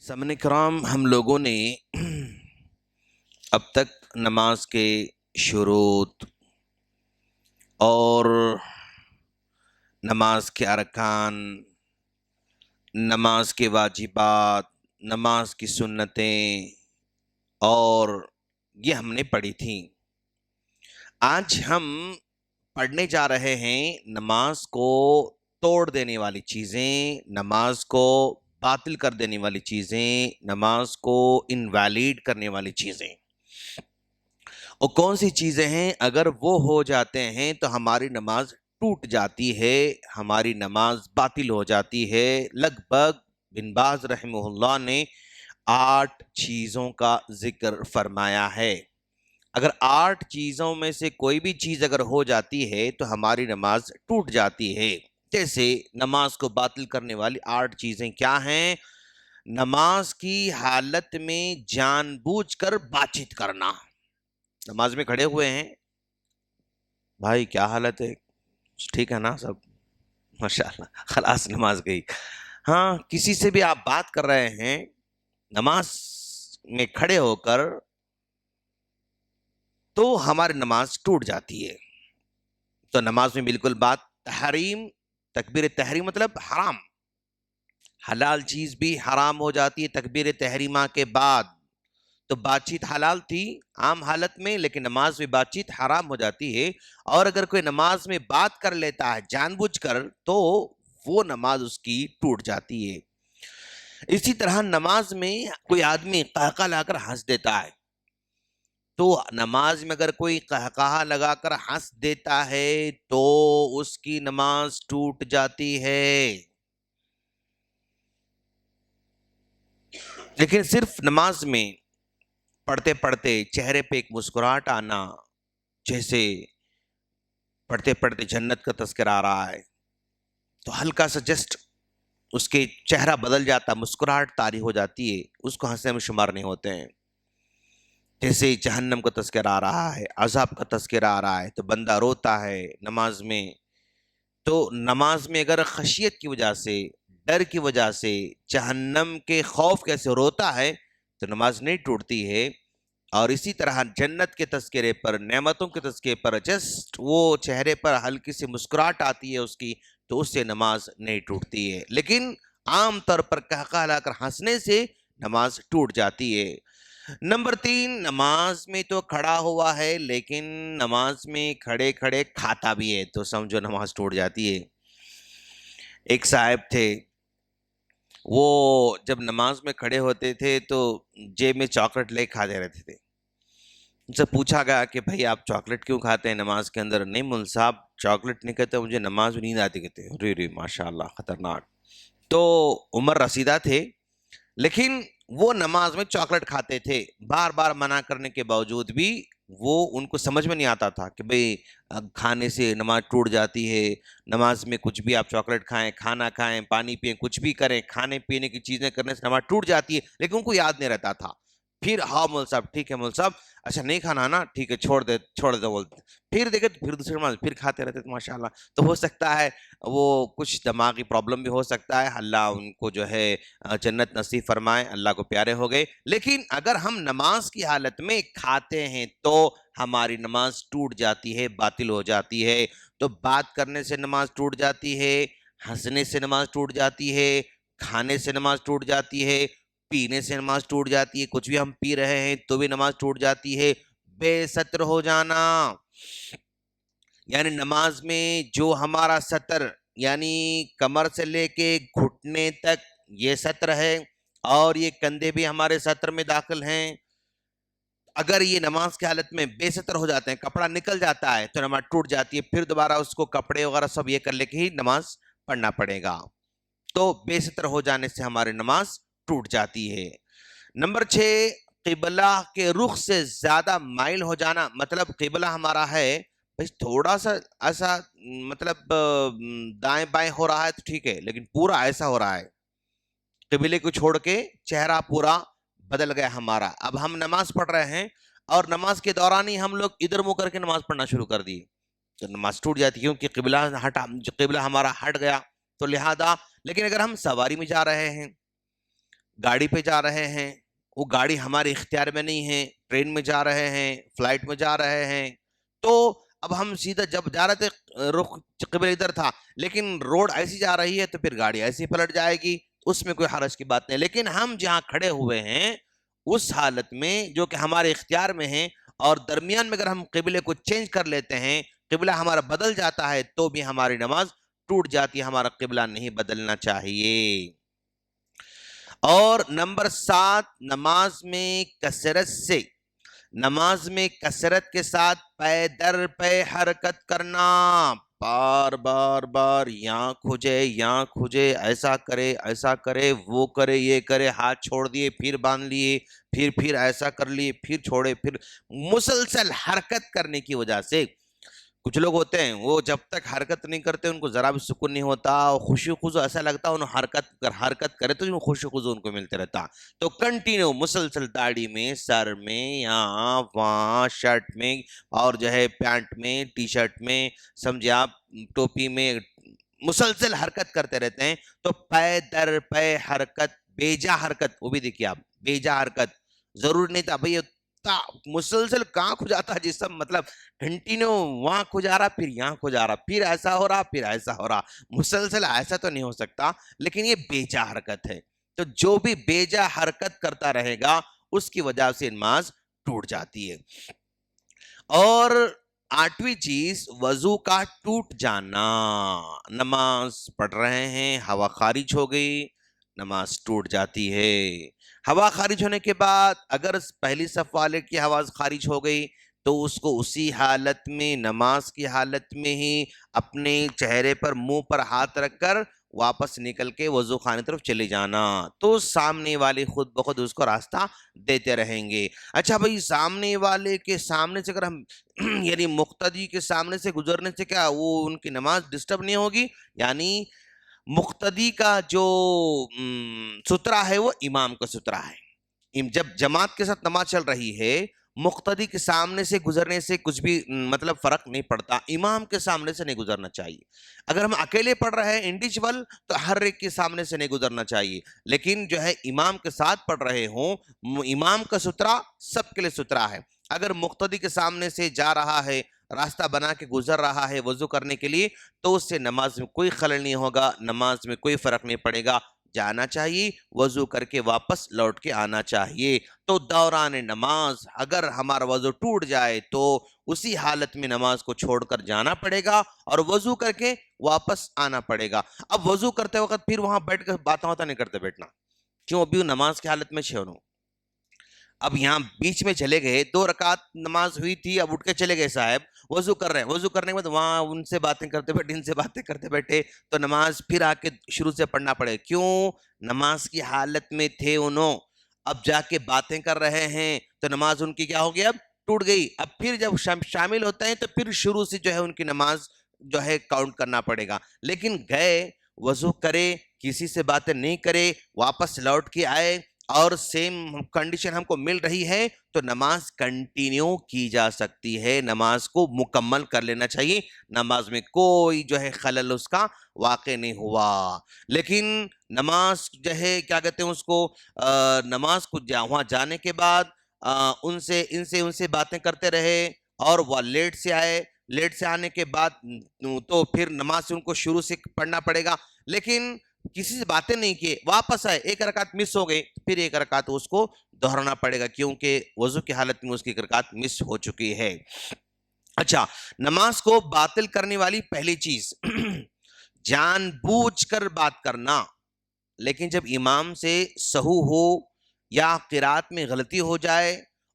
سامعین کرام، ہم لوگوں نے اب تک نماز کے شروط اور نماز کے ارکان، نماز کے واجبات، نماز کی سنتیں اور یہ ہم نے پڑھی تھیں۔ آج ہم پڑھنے جا رہے ہیں نماز کو توڑ دینے والی چیزیں، نماز کو باطل کر دینے والی چیزیں، نماز کو انویلڈ کرنے والی چیزیں۔ اور کون سی چیزیں ہیں؟ اگر وہ ہو جاتے ہیں تو ہماری نماز ٹوٹ جاتی ہے، ہماری نماز باطل ہو جاتی ہے۔ لگ بھگ بن باز رحمہ اللہ نے 8 چیزوں کا ذکر فرمایا ہے۔ اگر 8 چیزوں میں سے کوئی بھی چیز اگر ہو جاتی ہے تو ہماری نماز ٹوٹ جاتی ہے۔ جیسے نماز کو باطل کرنے والی 8 چیزیں کیا ہیں؟ نماز کی حالت میں جان بوجھ کر بات چیت کرنا۔ نماز میں کھڑے ہوئے ہیں، بھائی کیا حالت ہے؟ ٹھیک ہے نا سب؟ ماشاءاللہ، خلاص نماز گئی۔ ہاں، کسی سے بھی آپ بات کر رہے ہیں نماز میں کھڑے ہو کر تو ہماری نماز ٹوٹ جاتی ہے۔ تو نماز میں بالکل بات تحریم، تکبیر تحریم مطلب حرام، حلال چیز بھی حرام ہو جاتی ہے تکبیر تحریمہ کے بعد۔ تو بات چیت حلال تھی عام حالت میں، لیکن نماز میں بات چیت حرام ہو جاتی ہے۔ اور اگر کوئی نماز میں بات کر لیتا ہے جان بوجھ کر تو وہ نماز اس کی ٹوٹ جاتی ہے۔ اسی طرح نماز میں کوئی آدمی قہقہ لا کر ہنس دیتا ہے، تو نماز میں اگر کوئی قہقہا لگا کر ہنس دیتا ہے تو اس کی نماز ٹوٹ جاتی ہے۔ لیکن صرف نماز میں پڑھتے پڑھتے چہرے پہ ایک مسکراہٹ آنا، جیسے پڑھتے پڑھتے جنت کا تذکرہ آ رہا ہے تو ہلکا سا جسٹ اس کے چہرہ بدل جاتا، مسکراہٹ طاری ہو جاتی ہے، اس کو ہنسنے میں شمار نہیں ہوتے ہیں۔ جیسے جہنم کا تذکرہ آ رہا ہے، عذاب کا تذکرہ آ رہا ہے تو بندہ روتا ہے نماز میں۔ تو نماز میں اگر خشیت کی وجہ سے، ڈر کی وجہ سے، جہنم کے خوف کیسے روتا ہے تو نماز نہیں ٹوٹتی ہے۔ اور اسی طرح جنت کے تذکرے پر، نعمتوں کے تذکرے پر جسٹ وہ چہرے پر ہلکی سی مسکراہٹ آتی ہے اس کی، تو اس سے نماز نہیں ٹوٹتی ہے۔ لیکن عام طور پر قہقہ لا کر ہنسنے سے نماز ٹوٹ جاتی ہے۔ نمبر 3، نماز میں تو کھڑا ہوا ہے لیکن نماز میں کھڑے کھڑے کھاتا بھی ہے تو سمجھو نماز ٹوٹ جاتی ہے۔ ایک صاحب تھے، وہ جب نماز میں کھڑے ہوتے تھے تو جیب میں چاکلیٹ لے کھاتے رہتے تھے۔ ان سے پوچھا گیا کہ بھائی آپ چاکلیٹ کیوں کھاتے ہیں نماز کے اندر؟ نہیں مول صاحب، چاکلیٹ نہیں کہتے، مجھے نماز میں نیند آتی کہتے۔ رے رے ماشاءاللہ، خطرناک۔ تو عمر رسیدہ تھے لیکن وہ نماز میں چاکلیٹ کھاتے تھے، بار بار منع کرنے کے باوجود بھی وہ ان کو سمجھ میں نہیں آتا تھا کہ بھئی کھانے سے نماز ٹوٹ جاتی ہے۔ نماز میں کچھ بھی آپ چاکلیٹ کھائیں، کھانا کھائیں، پانی پئیں، کچھ بھی کریں، کھانے پینے کی چیزیں کرنے سے نماز ٹوٹ جاتی ہے، لیکن ان کو یاد نہیں رہتا تھا۔ پھر ہاں مول صاحب، ٹھیک ہے مول صاحب، اچھا نہیں کھانا نا، ٹھیک ہے چھوڑ دے بولتے، پھر دیکھے تو پھر دوسری نماز پھر کھاتے رہتے تھے ماشاءاللہ۔ تو ہو سکتا ہے وہ کچھ دماغی پرابلم بھی ہو سکتا ہے، اللہ ان کو جو ہے جنت نصیب فرمائے، اللہ کو پیارے ہو گئے۔ لیکن اگر ہم نماز کی حالت میں کھاتے ہیں تو ہماری نماز ٹوٹ جاتی ہے، باطل ہو جاتی ہے۔ تو بات کرنے سے نماز ٹوٹ جاتی ہے، ہنسنے سے نماز ٹوٹ جاتی ہے، کھانے سے نماز ٹوٹ جاتی ہے، پینے سے نماز ٹوٹ جاتی ہے، کچھ بھی ہم پی رہے ہیں تو بھی نماز ٹوٹ جاتی ہے۔ بے ستر ہو جانا، یعنی نماز میں جو ہمارا سطر یعنی کمر سے لے کے گھٹنے تک یہ سطر ہے اور یہ کندھے بھی ہمارے سطر میں داخل ہیں، اگر یہ نماز کی حالت میں بے ستر ہو جاتے ہیں، کپڑا نکل جاتا ہے تو نماز ٹوٹ جاتی ہے، پھر دوبارہ اس کو کپڑے وغیرہ سب یہ کر لے کے ہی نماز پڑھنا پڑے گا۔ تو بے ستر ہو جانے سے ہماری نماز ٹوٹ جاتی ہے۔ نمبر 6، قبلہ کے رخ سے زیادہ مائل ہو جانا، مطلب قبلہ ہمارا ہے تھوڑا سا ایسا، مطلب دائیں بائیں ہو رہا ہے تو ٹھیک ہے، لیکن پورا ایسا ہو رہا ہے، قبلے کو چھوڑ کے چہرہ پورا بدل گیا ہمارا۔ اب ہم نماز پڑھ رہے ہیں اور نماز کے دوران ہی ہم لوگ ادھر منہ کر کے نماز پڑھنا شروع کر دی تو نماز ٹوٹ جاتی، کیونکہ قبلہ ہمارا ہٹ گیا۔ تو لہذا، لیکن اگر ہم سواری میں جا رہے ہیں، گاڑی پہ جا رہے ہیں، وہ گاڑی ہمارے اختیار میں نہیں ہے، ٹرین میں جا رہے ہیں، فلائٹ میں جا رہے ہیں، تو اب ہم سیدھا جب جا رہے تھے رخ قبلہ ادھر تھا، لیکن روڈ ایسی جا رہی ہے تو پھر گاڑی ایسی پلٹ جائے گی، اس میں کوئی حرج کی بات نہیں. لیکن ہم جہاں کھڑے ہوئے ہیں اس حالت میں جو کہ ہمارے اختیار میں ہیں، اور درمیان میں اگر ہم قبلے کو چینج کر لیتے ہیں، قبلہ ہمارا بدل جاتا ہے، تو بھی ہماری نماز ٹوٹ جاتی ہے. ہمارا قبلہ نہیں بدلنا چاہیے. اور نمبر 7، نماز میں کثرت کے ساتھ پے در پے حرکت کرنا. بار بار بار یہاں کھجے، ایسا کرے، وہ کرے، یہ کرے، ہاتھ چھوڑ دیے پھر باندھ لیے، پھر ایسا کر لیے، پھر چھوڑے، پھر مسلسل حرکت کرنے کی وجہ سے کچھ لوگ ہوتے ہیں وہ جب تک حرکت نہیں کرتے ان کو ذرا بھی سکون نہیں ہوتا، خوشی خزو ایسا لگتا انہوں حرکت کرے تو خوشی خزو ان کو ملتے رہتا. تو کنٹینیو مسلسل داڑھی میں، سر میں، یہاں وہاں، شرٹ میں، اور جو ہے پینٹ میں، ٹی شرٹ میں، سمجھے آپ، ٹوپی میں، مسلسل حرکت کرتے رہتے ہیں. تو پے در پے حرکت، بیجا حرکت، وہ بھی دیکھیے آپ، بیجا حرکت ضرور نہیں تھا بھئی مسلسل کہاں کھجاتا جسم، مطلب کنٹینیو وہاں کھجا رہا، پھر یہاں کھجا رہا، پھر ایسا ہو رہا، پھر ایسا ہو رہا، مسلسل ایسا تو نہیں ہو سکتا، لیکن یہ بیجا حرکت ہے. تو جو بھی بیجا حرکت کرتا رہے گا اس کی وجہ سے نماز ٹوٹ جاتی ہے. اور 8ویں چیز، وضو کا ٹوٹ جانا. نماز پڑھ رہے ہیں، ہوا خارج ہو گئی، نماز ٹوٹ جاتی ہے. ہوا خارج ہونے کے بعد اگر پہلی صف والے کی ہوا خارج ہو گئی تو اس کو اسی حالت میں، نماز کی حالت میں ہی اپنے چہرے پر، منہ پر ہاتھ رکھ کر واپس نکل کے وضو خانے طرف چلے جانا، تو سامنے والے خود بخود اس کو راستہ دیتے رہیں گے. اچھا بھائی، سامنے والے کے سامنے سے اگر ہم یعنی مقتدی کے سامنے سے گزرنے سے کیا وہ ان کی نماز ڈسٹرب نہیں ہوگی؟ یعنی مقتدی کا جو سترہ ہے وہ امام کا سترہ ہے. جب جماعت کے ساتھ نماز چل رہی ہے، مقتدی کے سامنے سے گزرنے سے کچھ بھی مطلب فرق نہیں پڑتا، امام کے سامنے سے نہیں گزرنا چاہیے. اگر ہم اکیلے پڑھ رہے ہیں انڈیویجول تو ہر ایک کے سامنے سے نہیں گزرنا چاہیے، لیکن جو ہے امام کے ساتھ پڑھ رہے ہوں، امام کا سترہ سب کے لیے سترہ ہے. اگر مقتدی کے سامنے سے جا رہا ہے، راستہ بنا کے گزر رہا ہے وضو کرنے کے لیے، تو اس سے نماز میں کوئی خلل نہیں ہوگا، نماز میں کوئی فرق نہیں پڑے گا. جانا چاہیے، وضو کر کے واپس لوٹ کے آنا چاہیے. تو دوران نماز اگر ہمارا وضو ٹوٹ جائے تو اسی حالت میں نماز کو چھوڑ کر جانا پڑے گا اور وضو کر کے واپس آنا پڑے گا. اب وضو کرتے وقت پھر وہاں بیٹھ کر باتیں نہیں کرتے بیٹھنا، کیوں؟ ابھی نماز کی حالت میں چھوڑوں. اب یہاں بیچ میں چلے گئے، 2 رکعت نماز ہوئی تھی، اب اٹھ کے چلے گئے صاحب، وضو کر رہے ہیں، وضو کرنے کے بعد وہاں ان سے باتیں کرتے بیٹھے، ان سے باتیں کرتے بیٹھے، تو نماز پھر آ کے شروع سے پڑھنا پڑے. کیوں؟ نماز کی حالت میں تھے انہوں، اب جا کے باتیں کر رہے ہیں تو نماز ان کی کیا ہوگی؟ اب ٹوٹ گئی. اب پھر جب شامل ہوتے ہیں تو پھر شروع سے جو ہے ان کی نماز جو ہے کاؤنٹ کرنا پڑے گا. لیکن گئے، وضو کرے، کسی سے باتیں نہیں کرے، واپس لوٹ کے آئے اور سیم کنڈیشن ہم کو مل رہی ہے تو نماز کنٹینیو کی جا سکتی ہے، نماز کو مکمل کر لینا چاہیے، نماز میں کوئی جو ہے خلل اس کا واقع نہیں ہوا. لیکن نماز جو ہے کیا کہتے ہیں اس کو، نماز کو وہاں جانے کے بعد ان سے باتیں کرتے رہے اور وہ لیٹ سے آئے، لیٹ سے آنے کے بعد تو پھر نماز ان کو شروع سے پڑھنا پڑے گا. لیکن کسی سے باتیں نہیں کیے، واپس آئے، 1 رکعت مس ہو گئی، پھر 1 رکعت اس کو دہرانا پڑے گا، کیونکہ وضو کی حالت میں اس کی 1 رکعت مس ہو چکی ہے. اچھا، نماز کو باطل کرنے والی پہلی چیز جان بوجھ کر بات کرنا. لیکن جب امام سے سہو ہو یا قرات میں غلطی ہو جائے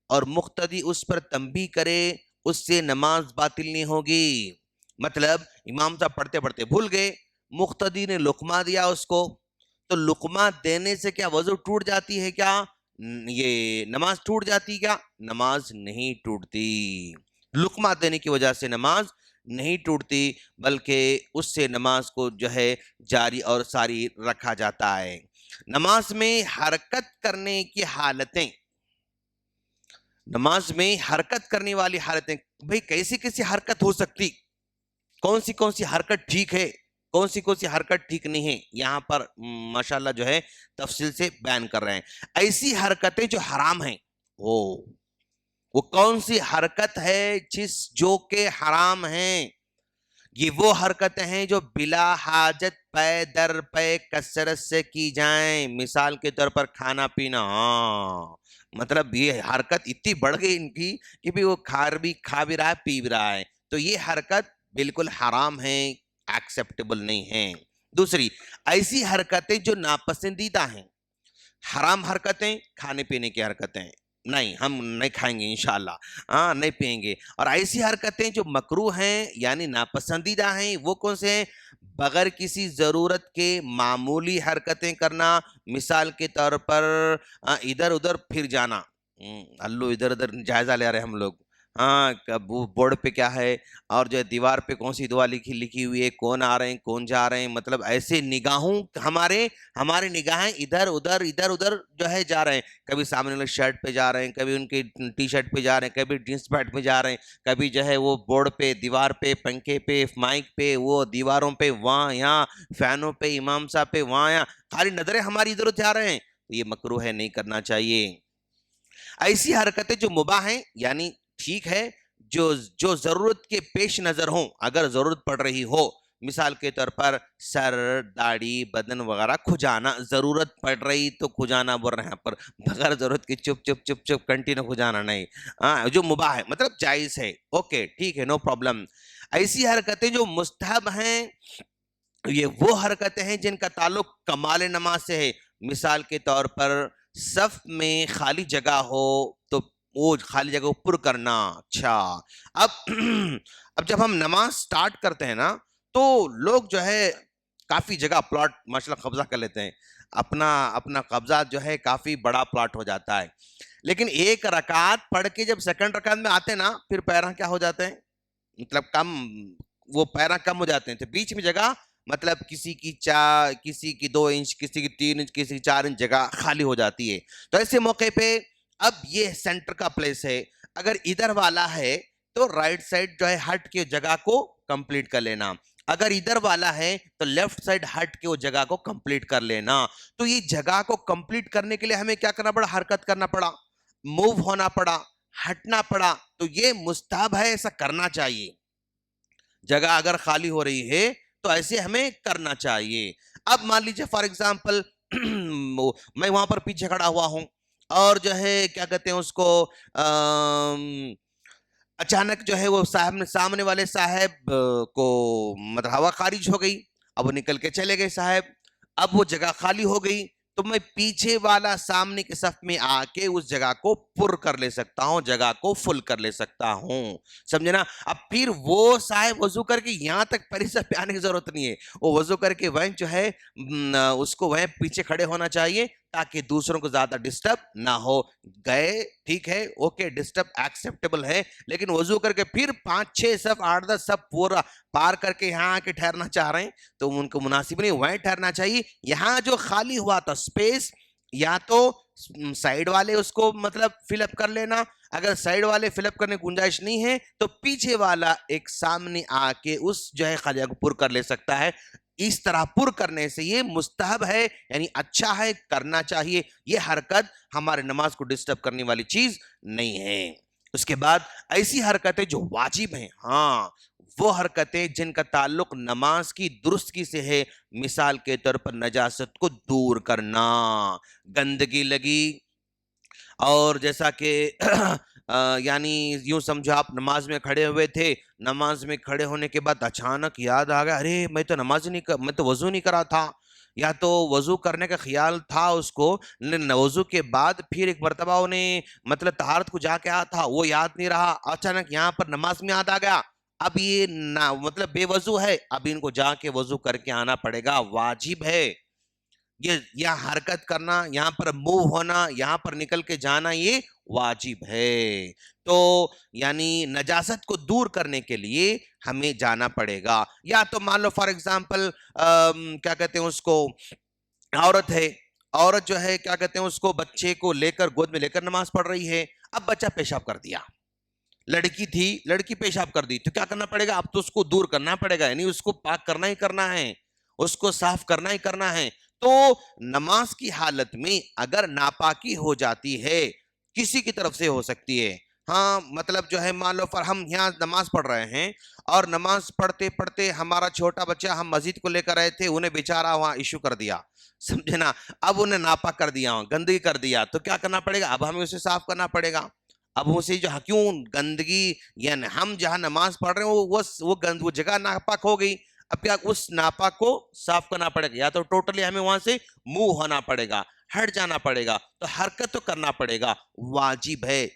اور مقتدی اس پر تنبیہ کرے، اس سے نماز باطل نہیں ہوگی. مطلب امام صاحب پڑھتے پڑھتے بھول گئے، مقتدی نے لقمہ دیا اس کو، تو لقمہ دینے سے کیا وضو ٹوٹ جاتی ہے؟ کیا یہ نماز ٹوٹ جاتی؟ کیا نماز نہیں ٹوٹتی. لقمہ دینے کی وجہ سے نماز نہیں ٹوٹتی، بلکہ اس سے نماز کو جو ہے جاری اور ساری رکھا جاتا ہے. نماز میں حرکت کرنے کی حالتیں، نماز میں حرکت کرنے والی حالتیں، بھئی کیسی کیسی حرکت ہو سکتی، کون سی حرکت ٹھیک ہے؟ کون سی حرکت ٹھیک نہیں ہے یہاں پر ماشاءاللہ جو ہے تفصیل سے بیان کر رہے ہیں. ایسی حرکتیں جو حرام ہیں وہ کون سی حرکت ہے جو کہ حرام ہیں؟ یہ وہ حرکتیں ہیں جو بلا حاجت پے در پے کثرت سے کی جائیں. مثال کے طور پر کھانا پینا. مطلب یہ حرکت اتنی بڑھ گئی ان کی کہ بھی وہ کھا بھی رہا ہے پی بھی رہا ہے, تو یہ حرکت بالکل حرام ہے, ایکسیپٹیبل نہیں ہے. دوسری ایسی حرکتیں جو ناپسندیدہ ہیں. حرام حرکتیں کھانے پینے کی حرکتیں, نہیں ہم نہیں کھائیں گے انشاءاللہ, نہیں پئیں گے. اور ایسی حرکتیں جو مکروہ ہیں یعنی ناپسندیدہ ہیں, وہ کون سے ہیں؟ بغیر کسی ضرورت کے معمولی حرکتیں کرنا. مثال کے طور پر ادھر ادھر پھر جانا. اللہ ادھر ادھر جائزہ لے رہے ہیں ہم لوگ. بورڈ پہ کیا ہے اور جو دیوار پہ کون سی دعا لکھی ہوئی ہے, کون آ رہے ہیں کون جا رہے ہیں, مطلب ایسے نگاہوں ہمارے نگاہیں ادھر ادھر جو ہے جا رہے ہیں. کبھی سامنے والے شرٹ پہ جا رہے ہیں, کبھی ان کی ٹی شرٹ پہ جا رہے ہیں, کبھی جینس پینٹ پہ جا رہے ہیں, کبھی جو ہے وہ بورڈ پہ, دیوار پہ, پنکھے پہ, مائک پہ, وہ دیواروں پہ, وہاں یہاں, فینوں پہ, امام صاحب پہ, وہاں یہاں, خالی نظریں ہماری ادھر جا رہے ہیں. یہ مکروہ ہے, نہیں کرنا چاہیے. ایسی حرکتیں جو مباح ہیں یعنی ٹھیک ہے, جو ضرورت کے پیش نظر ہوں, اگر ضرورت پڑ رہی ہو. مثال کے طور پر سر, داڑھی, بدن وغیرہ کھجانا, ضرورت پڑ رہی تو کھجانا بول رہے ہیں, پر بغیر ضرورت کی چپ کنٹینیو کھجانا نہیں. جو مباح ہے مطلب جائز ہے, اوکے ٹھیک ہے, نو پرابلم. ایسی حرکتیں جو مستحب ہیں, یہ وہ حرکتیں ہیں جن کا تعلق کمال نماز سے ہے. مثال کے طور پر صف میں خالی جگہ ہو تو وہ خالی جگہ کو پر کرنا. اچھا, اب جب ہم نماز سٹارٹ کرتے ہیں نا, تو لوگ جو ہے کافی جگہ پلاٹ ماشاءاللہ قبضہ کر لیتے ہیں. اپنا قبضہ جو ہے کافی بڑا پلاٹ ہو جاتا ہے. لیکن ایک رکعت پڑھ کے جب سیکنڈ رکعت میں آتے ہیں نا, پھر پیراں کیا ہو جاتے ہیں, مطلب وہ پیراں کم ہو جاتے ہیں. تو بیچ میں جگہ مطلب کسی کی 2 انچ, کسی کی 3 انچ, کسی کی 4 انچ جگہ خالی ہو جاتی ہے. تو ایسے موقع پہ اب یہ سینٹر کا پلیس ہے, اگر ادھر والا ہے تو رائٹ سائڈ جو ہے ہٹ کے جگہ کو کمپلیٹ کر لینا, اگر ادھر والا ہے تو لیفٹ سائڈ ہٹ کے وہ جگہ کو کمپلیٹ کر لینا. تو یہ جگہ کو کمپلیٹ کرنے کے لیے ہمیں کیا کرنا پڑا, حرکت کرنا پڑا, موو ہونا پڑا, ہٹنا پڑا. تو یہ مستحب ہے, ایسا کرنا چاہیے. جگہ اگر خالی ہو رہی ہے تو ایسے ہمیں کرنا چاہیے. اب مان لیجیے فار ایگزامپل میں وہاں پر پیچھے کھڑا ہوا ہوں, اور جو ہے کیا کہتے ہیں اس کو, اچانک جو ہے وہ سامنے والے صاحب کو مطلب ہوا خارج ہو گئی, اب وہ نکل کے چلے گئے صاحب. اب وہ جگہ خالی ہو گئی, تو میں پیچھے والا سامنے کے صف میں آ کے اس جگہ کو پر کر لے سکتا ہوں, جگہ کو فل کر لے سکتا ہوں. سمجھے نا. اب پھر وہ صاحب وضو کر کے یہاں تک پہلے صف پہ آنے کی ضرورت نہیں ہے, وہ وضو کر کے وہیں جو ہے اس کو وہیں پیچھے کھڑے ہونا چاہیے, تاکہ دوسروں کو زیادہ ڈسٹرب نہ ہو. گئے ٹھیک ہے, اوکے, ڈسٹرب ایکسیپٹیبل ہے, لیکن وضو کر کے پھر 5-6 صف 8-10 صف پورا پار کر کے یہاں آ کے ٹھہرنا چاہ رہے ہیں تو ان کو مناسب نہیں, وہیں ٹھہرنا چاہیے. یہاں جو خالی ہوا تھا اسپیس, یا تو سائیڈ والے اس کو مطلب فل اپ کر لینا, اگر سائیڈ والے فل اپ کرنے کی گنجائش نہیں ہے تو پیچھے والا ایک سامنے آ کے اس جو ہے خالی کو پر کر لے سکتا ہے. اس طرح پر کرنے سے یہ مستحب ہے, یعنی اچھا ہے, کرنا چاہیے. یہ حرکت ہمارے نماز کو ڈسٹرب کرنے والی چیز نہیں ہے. اس کے بعد ایسی حرکتیں جو واجب ہیں, وہ حرکتیں جن کا تعلق نماز کی درستگی سے ہے. مثال کے طور پر نجاست کو دور کرنا, گندگی لگی, اور جیسا کہ یعنی یوں سمجھو آپ نماز میں کھڑے ہوئے تھے, نماز میں کھڑے ہونے کے بعد اچانک یاد آ گیا, ارے میں تو وضو نہیں کرا تھا, یا تو وضو کرنے کا خیال تھا اس کو, وضو کے بعد پھر ایک مرتبہ انہیں مطلب طہارت کو جا کے آیا تھا, وہ یاد نہیں رہا, اچانک یہاں پر نماز میں یاد آ گیا. اب یہ مطلب بے وضو ہے, اب ان کو جا کے وضو کر کے آنا پڑے گا, واجب ہے. یہاں حرکت کرنا, یہاں پر موو ہونا, یہاں پر نکل کے جانا, یہ واجب ہے. تو یعنی نجاست کو دور کرنے کے لیے ہمیں جانا پڑے گا. یا تو مان لو فار ایگزامپل کیا کہتے ہیں اس کو, عورت ہے, عورت جو ہے کیا کہتے ہیں اس کو, بچے کو لے کر گود میں لے کر نماز پڑھ رہی ہے. اب بچہ پیشاب کر دیا, لڑکی تھی, لڑکی پیشاب کر دی, تو کیا کرنا پڑے گا, اب تو اس کو دور کرنا پڑے گا, یعنی اس کو پاک کرنا ہی کرنا ہے. اس کو صاف کرنا ہی کرنا ہے۔ تو نماز کی حالت میں اگر ناپاکی ہو جاتی ہے، کسی کی طرف سے ہو سکتی ہے، ہاں مطلب جو ہے مان لو ہم یہاں نماز پڑھ رہے ہیں اور نماز پڑھتے پڑھتے ہمارا چھوٹا بچہ ہم مسجد کو لے کر آئے تھے، انہیں بیچارہ وہاں ایشو کر دیا، سمجھے نا، اب انہیں ناپاک کر دیا، گندگی کر دیا، تو کیا کرنا پڑے گا؟ اب ہمیں اسے صاف کرنا پڑے گا۔ اب اسے جو کیوں گندگی، یعنی ہم جہاں نماز پڑھ رہے ہیں وہ جگہ ناپاک ہو گئی، اب کیا اس ناپاک کو صاف کرنا پڑے گا، یا تو ٹوٹلی ہمیں وہاں سے منہ ہونا پڑے گا، ہٹ جانا پڑے گا، تو حرکت تو کرنا پڑے گا، واجب ہے،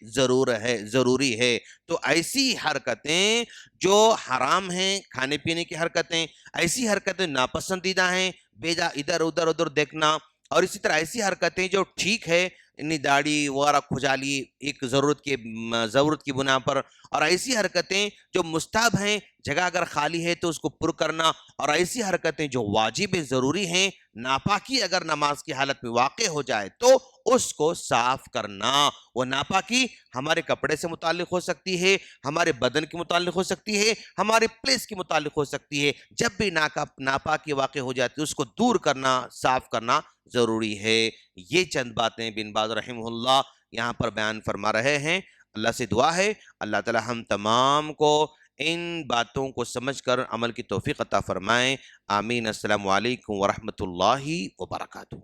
ضروری ہے۔ تو ایسی حرکتیں جو حرام ہیں، کھانے پینے کی حرکتیں، ایسی حرکتیں ناپسندیدہ ہیں، بیجا ادھر ادھر دیکھنا، اور اسی طرح ایسی حرکتیں جو ٹھیک ہے، داڑھی وغیرہ کھجالی ایک ضرورت کی بنا پر، اور ایسی حرکتیں جو مستحب ہیں، جگہ اگر خالی ہے تو اس کو پر کرنا، اور ایسی حرکتیں جو واجب ضروری ہیں، ناپاکی اگر نماز کی حالت میں واقع ہو جائے تو اس کو صاف کرنا۔ وہ ناپاکی ہمارے کپڑے سے متعلق ہو سکتی ہے، ہمارے بدن کے متعلق ہو سکتی ہے، ہمارے پلیس کے متعلق ہو سکتی ہے، جب بھی ناپاکی واقع ہو جاتی ہے اس کو دور کرنا، صاف کرنا ضروری ہے۔ یہ چند باتیں بن باز رحمہ اللہ یہاں پر بیان فرما رہے ہیں۔ اللہ سے دعا ہے اللہ تعالی ہم تمام کو ان باتوں کو سمجھ کر عمل کی توفیق عطا فرمائیں۔ آمین۔ السلام علیکم ورحمۃ اللہ وبرکاتہ۔